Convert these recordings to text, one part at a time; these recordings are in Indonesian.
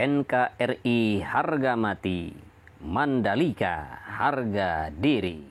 NKRI harga mati, Mandalika harga diri.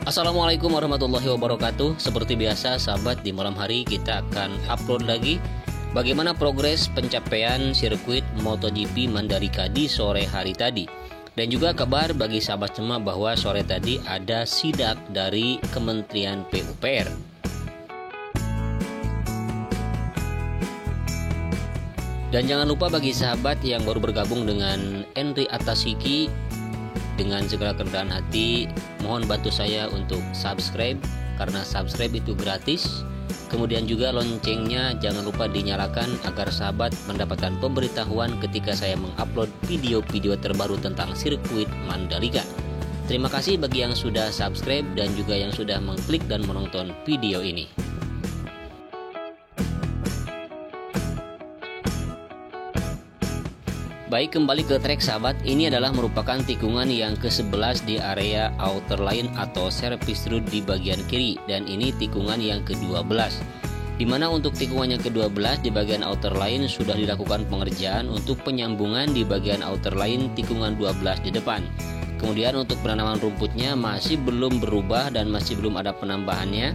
Assalamualaikum warahmatullahi wabarakatuh. Seperti biasa sahabat, di malam hari kita akan upload lagi bagaimana progres pencapaian sirkuit MotoGP Mandalika di sore hari tadi. Dan juga kabar bagi sahabat semua bahwa sore tadi ada sidak dari Kementerian PUPR. Dan jangan lupa bagi sahabat yang baru bergabung dengan Henry Atasiki, dengan segala kerendahan hati mohon bantu saya untuk subscribe, karena subscribe itu gratis. Kemudian juga loncengnya jangan lupa dinyalakan agar sahabat mendapatkan pemberitahuan ketika saya mengupload video-video terbaru tentang sirkuit Mandalika. Terima kasih bagi yang sudah subscribe dan juga yang sudah mengklik dan menonton video ini. Baik, kembali ke track sahabat. Ini adalah merupakan tikungan yang ke-11 di area outer line atau service road di bagian kiri, dan ini tikungan yang ke-12. Dimana untuk tikungan yang ke-12 di bagian outer line sudah dilakukan pengerjaan untuk penyambungan di bagian outer line tikungan 12 di depan. Kemudian untuk penanaman rumputnya masih belum berubah dan masih belum ada penambahannya.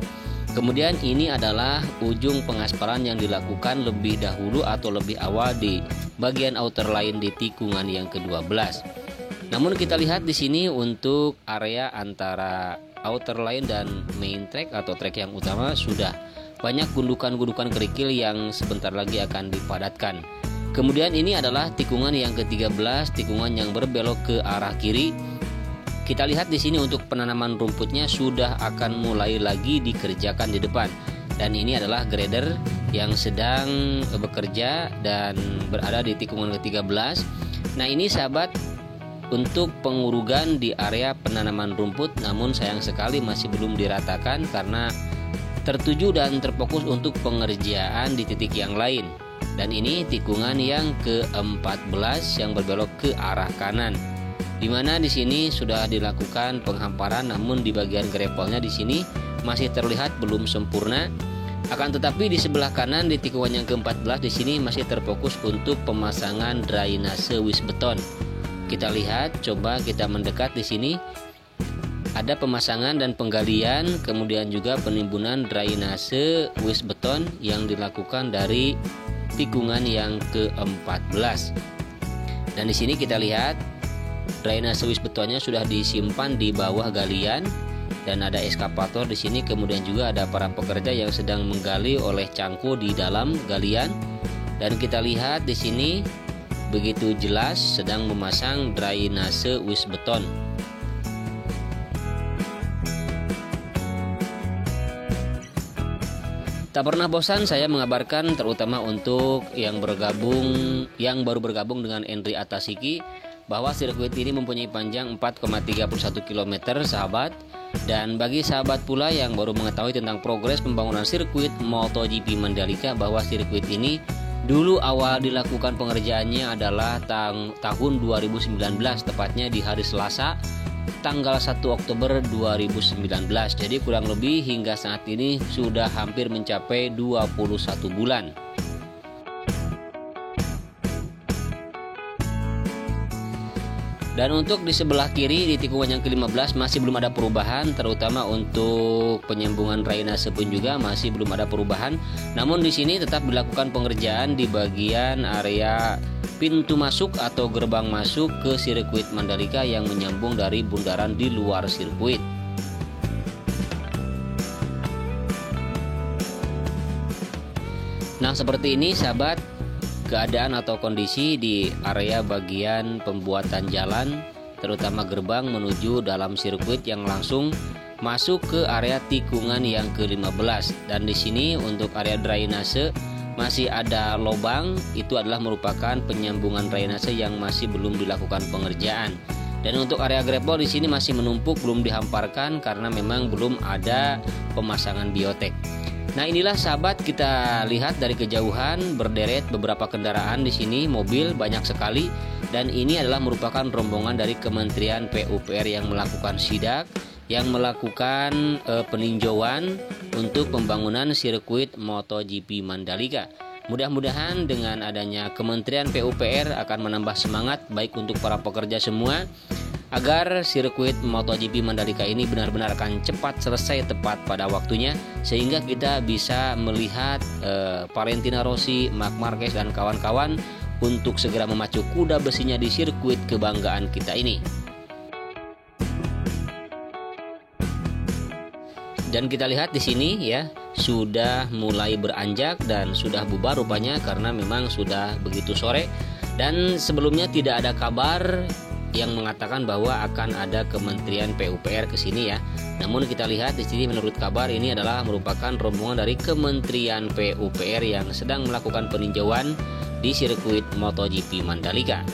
Kemudian ini adalah ujung pengaspalan yang dilakukan lebih dahulu atau lebih awal di bagian outer line di tikungan yang ke-12. Namun kita lihat di sini untuk area antara outer line dan main track atau track yang utama sudah banyak gundukan-gundukan kerikil yang sebentar lagi akan dipadatkan. Kemudian ini adalah tikungan yang ke-13, tikungan yang berbelok ke arah kiri. Kita lihat di sini untuk penanaman rumputnya sudah akan mulai lagi dikerjakan di depan. Dan ini adalah grader yang sedang bekerja dan berada di tikungan ke-13. Nah, ini sahabat untuk pengurugan di area penanaman rumput, namun sayang sekali masih belum diratakan karena tertuju dan terfokus untuk pengerjaan di titik yang lain. Dan ini tikungan yang ke-14 yang berbelok ke arah kanan. Di mana di sini sudah dilakukan penghamparan, namun di bagian gravelnya di sini masih terlihat belum sempurna. Akan tetapi di sebelah kanan di tikungan yang ke-14 di sini masih terfokus untuk pemasangan drainase wis beton. Kita lihat, coba kita mendekat di sini. Ada pemasangan dan penggalian, kemudian juga penimbunan drainase wis beton yang dilakukan dari tikungan yang ke-14. Dan di sini kita lihat drainase wis betonnya sudah disimpan di bawah galian dan ada eskavator di sini, kemudian juga ada para pekerja yang sedang menggali oleh cangkul di dalam galian. Dan kita lihat di sini begitu jelas sedang memasang drainase wis beton. Tak pernah bosan saya mengabarkan, terutama untuk yang baru bergabung dengan Henry Atasiki, bahwa sirkuit ini mempunyai panjang 4,31 km sahabat. Dan bagi sahabat pula yang baru mengetahui tentang progres pembangunan sirkuit MotoGP Mandalika, bahwa sirkuit ini dulu awal dilakukan pengerjaannya adalah tahun 2019, tepatnya di hari Selasa tanggal 1 Oktober 2019. Jadi kurang lebih hingga saat ini sudah hampir mencapai 21 bulan. Dan untuk di sebelah kiri di tikungan yang ke-15 masih belum ada perubahan, terutama untuk penyambungan drainase pun juga masih belum ada perubahan. Namun di sini tetap dilakukan pengerjaan di bagian area pintu masuk atau gerbang masuk ke sirkuit Mandalika yang menyambung dari bundaran di luar sirkuit. Nah, seperti ini sahabat keadaan atau kondisi di area bagian pembuatan jalan, terutama gerbang menuju dalam sirkuit yang langsung masuk ke area tikungan yang ke-15. Dan di sini untuk area drainase masih ada lubang, itu adalah merupakan penyambungan drainase yang masih belum dilakukan pengerjaan. Dan untuk area gravel di sini masih menumpuk, belum dihamparkan karena memang belum ada pemasangan biotek. Nah, inilah sahabat, kita lihat dari kejauhan berderet beberapa kendaraan di sini, mobil banyak sekali. Dan ini adalah merupakan rombongan dari Kementerian PUPR yang melakukan sidak, yang melakukan peninjauan untuk pembangunan sirkuit MotoGP Mandalika. Mudah-mudahan dengan adanya Kementerian PUPR akan menambah semangat baik untuk para pekerja semua, agar sirkuit MotoGP Mandalika ini benar-benar akan cepat selesai tepat pada waktunya, sehingga kita bisa melihat Valentino Rossi, Marc Marquez dan kawan-kawan untuk segera memacu kuda besinya di sirkuit kebanggaan kita ini. Dan kita lihat di sini ya, sudah mulai beranjak dan sudah bubar rupanya karena memang sudah begitu sore. Dan sebelumnya tidak ada kabar yang mengatakan bahwa akan ada Kementerian PUPR ke sini ya. Namun kita lihat di sini menurut kabar ini adalah merupakan rombongan dari Kementerian PUPR yang sedang melakukan peninjauan di sirkuit MotoGP Mandalika.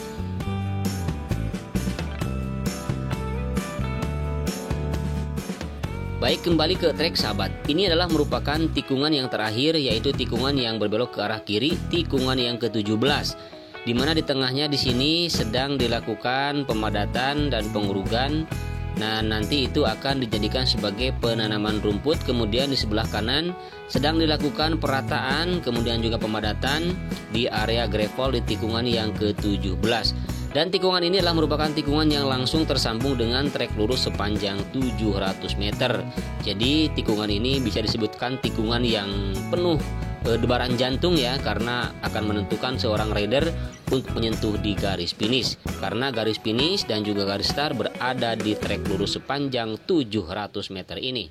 Baik, kembali ke trek sahabat. Ini adalah merupakan tikungan yang terakhir, yaitu tikungan yang berbelok ke arah kiri, tikungan yang ke-17. Di mana di tengahnya di sini sedang dilakukan pemadatan dan pengurugan. Nah, nanti itu akan dijadikan sebagai penanaman rumput. Kemudian di sebelah kanan sedang dilakukan perataan, kemudian juga pemadatan di area gravel di tikungan yang ke-17. Dan tikungan ini adalah merupakan tikungan yang langsung tersambung dengan trek lurus sepanjang 700 meter. Jadi tikungan ini bisa disebutkan tikungan yang penuh debaran jantung ya, karena akan menentukan seorang rider untuk menyentuh di garis finish. Karena garis finish dan juga garis start berada di trek lurus sepanjang 700 meter ini.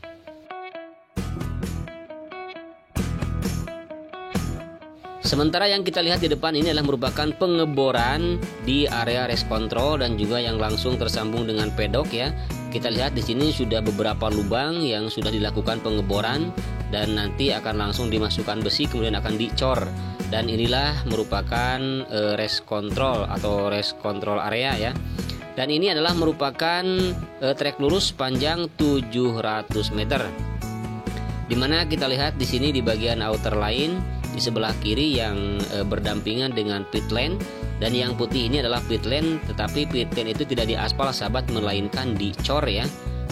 Sementara yang kita lihat di depan ini adalah merupakan pengeboran di area race control dan juga yang langsung tersambung dengan pedok ya. Kita lihat di sini sudah beberapa lubang yang sudah dilakukan pengeboran dan nanti akan langsung dimasukkan besi kemudian akan dicor. Dan inilah merupakan race control atau race control area ya. Dan ini adalah merupakan trek lurus panjang 700 meter. Dimana kita lihat di sini di bagian outer line di sebelah kiri yang berdampingan dengan pit lane, dan yang putih ini adalah pit lane, tetapi pit lane itu tidak diaspal sahabat, melainkan dicor ya,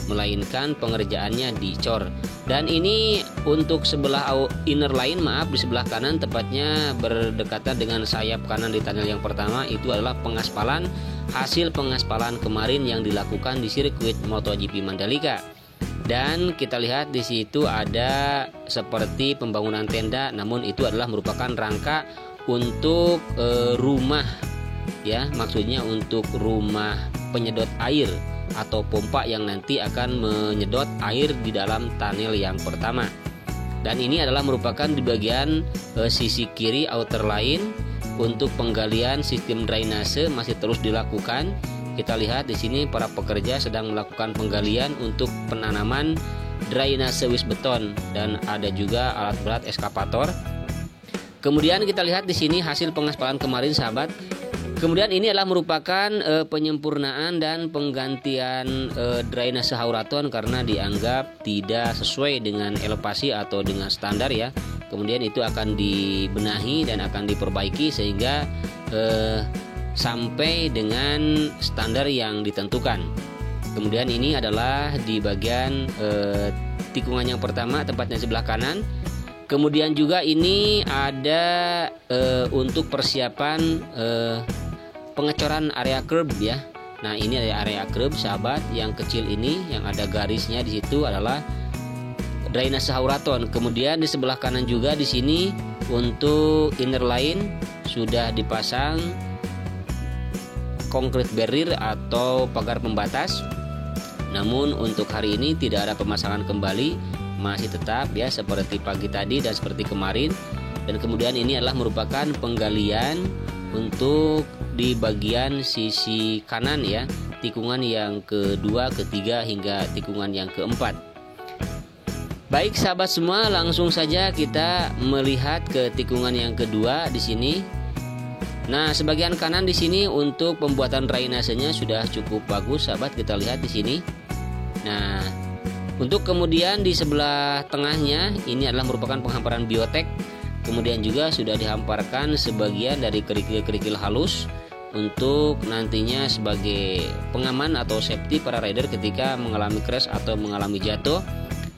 melainkan pengerjaannya dicor. Dan ini untuk sebelah inner line, maaf, di sebelah kanan tepatnya berdekatan dengan sayap kanan di tunnel yang pertama, itu adalah pengaspalan, hasil pengaspalan kemarin yang dilakukan di sirkuit MotoGP Mandalika. Dan kita lihat di situ ada seperti pembangunan tenda, namun itu adalah merupakan rangka untuk rumah ya, maksudnya untuk rumah penyedot air atau pompa yang nanti akan menyedot air di dalam tunnel yang pertama. Dan ini adalah merupakan di bagian sisi kiri outer line untuk penggalian sistem drainase masih terus dilakukan. Kita lihat di sini para pekerja sedang melakukan penggalian untuk penanaman drainase wis beton dan ada juga alat berat eskavator. Kemudian kita lihat di sini hasil pengaspalan kemarin sahabat. Kemudian ini adalah merupakan penyempurnaan dan penggantian drainase hauraton karena dianggap tidak sesuai dengan elevasi atau dengan standar ya. Kemudian itu akan dibenahi dan akan diperbaiki sehingga sampai dengan standar yang ditentukan. Kemudian ini adalah di bagian tikungan yang pertama tepatnya sebelah kanan. Kemudian juga ini ada untuk persiapan pengecoran area curb ya. Nah, ini ada area curb sahabat, yang kecil ini yang ada garisnya di situ adalah drainase hauraton. Kemudian di sebelah kanan juga di sini untuk inner line sudah dipasang concrete barrier atau pagar pembatas. Namun untuk hari ini tidak ada pemasangan kembali, masih tetap ya seperti pagi tadi dan seperti kemarin. Dan kemudian ini adalah merupakan penggalian untuk di bagian sisi kanan ya, tikungan yang kedua, ketiga hingga tikungan yang keempat. Baik sahabat semua, langsung saja kita melihat ke tikungan yang kedua di sini. Nah, sebagian kanan di sini untuk pembuatan drainasenya sudah cukup bagus, sahabat. Kita lihat di sini. Nah, untuk kemudian di sebelah tengahnya ini adalah merupakan penghamparan biotek. Kemudian juga sudah dihamparkan sebagian dari kerikil-kerikil halus untuk nantinya sebagai pengaman atau safety para rider ketika mengalami crash atau mengalami jatuh.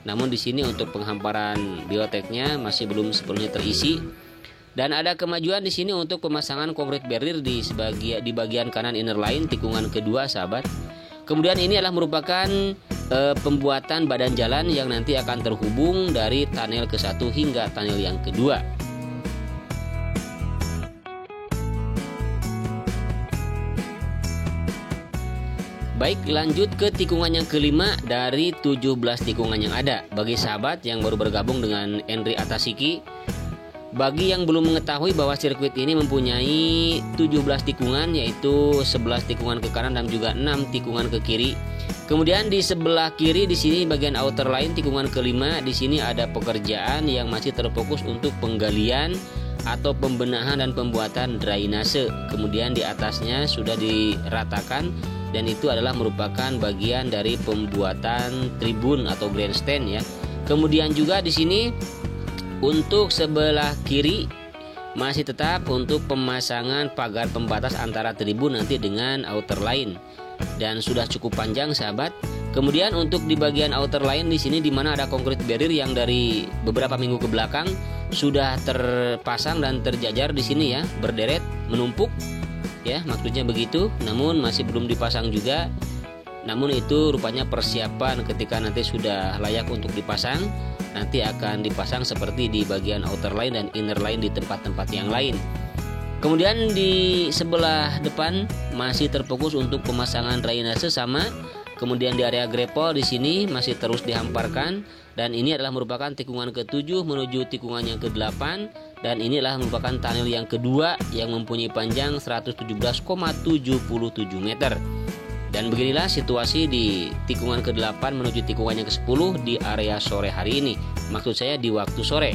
Namun di sini untuk penghamparan bioteknya masih belum sepenuhnya terisi. Dan ada kemajuan di sini untuk pemasangan concrete barrier di bagian kanan inner line tikungan kedua, sahabat. Kemudian ini adalah merupakan pembuatan badan jalan yang nanti akan terhubung dari tunnel ke-1 hingga tunnel yang kedua. Baik, lanjut ke tikungan yang kelima dari 17 tikungan yang ada. Bagi sahabat yang baru bergabung dengan Henry Atasiki, bagi yang belum mengetahui bahwa sirkuit ini mempunyai 17 tikungan, yaitu 11 tikungan ke kanan dan juga 6 tikungan ke kiri. Kemudian di sebelah kiri di sini bagian outer line tikungan kelima, di sini ada pekerjaan yang masih terfokus untuk penggalian atau pembenahan dan pembuatan drainase. Kemudian di atasnya sudah diratakan dan itu adalah merupakan bagian dari pembuatan tribun atau grandstand ya. Kemudian juga di sini untuk sebelah kiri masih tetap untuk pemasangan pagar pembatas antara tribun nanti dengan outer line dan sudah cukup panjang, sahabat. Kemudian untuk di bagian outer line di sini di mana ada concrete barrier yang dari beberapa minggu ke belakang sudah terpasang dan terjajar di sini ya, berderet menumpuk ya, maksudnya begitu. Namun masih belum dipasang juga. Namun itu rupanya persiapan ketika nanti sudah layak untuk dipasang, nanti akan dipasang seperti di bagian outer line dan inner line di tempat-tempat yang lain. Kemudian di sebelah depan masih terfokus untuk pemasangan drainase sama. Kemudian di area grapple di sini masih terus dihamparkan dan ini adalah merupakan tikungan ke-7 menuju tikungan yang ke-8 dan ini adalah merupakan tunnel yang kedua yang mempunyai panjang 117,77 meter. Dan beginilah situasi di tikungan ke-8 menuju tikungan yang ke-10 di area sore hari ini. Maksud saya di waktu sore.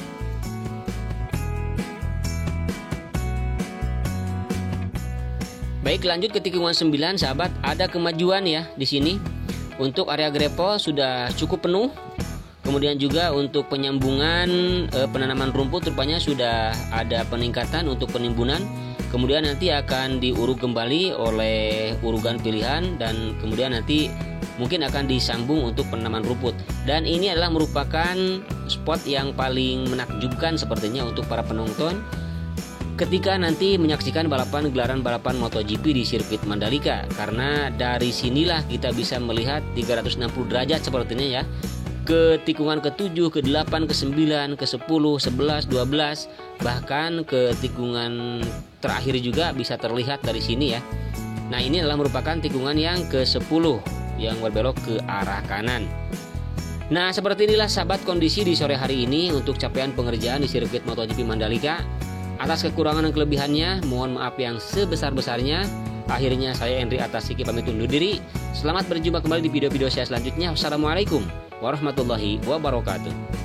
Baik, lanjut ke tikungan 9, sahabat. Ada kemajuan ya di sini. Untuk area grapple sudah cukup penuh. Kemudian juga untuk penyambungan penanaman rumput rupanya sudah ada peningkatan untuk penimbunan. Kemudian nanti akan diuruk kembali oleh urugan pilihan dan kemudian nanti mungkin akan disambung untuk penanaman rumput. Dan ini adalah merupakan spot yang paling menakjubkan sepertinya untuk para penonton ketika nanti menyaksikan gelaran balapan MotoGP di sirkuit Mandalika, karena dari sinilah kita bisa melihat 360 derajat sepertinya ya, ke tikungan ke-7, ke-8, ke-9, ke-10, 11, 12, bahkan ke tikungan terakhir juga bisa terlihat dari sini ya. Nah, ini adalah merupakan tikungan yang ke-10 yang berbelok ke arah kanan. Nah, seperti inilah sahabat kondisi di sore hari ini untuk capaian pengerjaan di sirkuit MotoGP Mandalika. Atas kekurangan dan kelebihannya, mohon maaf yang sebesar-besarnya. Akhirnya saya Henry Atasiki pamit undur diri. Selamat berjumpa kembali di video-video saya selanjutnya. Wassalamualaikum warahmatullahi wabarakatuh.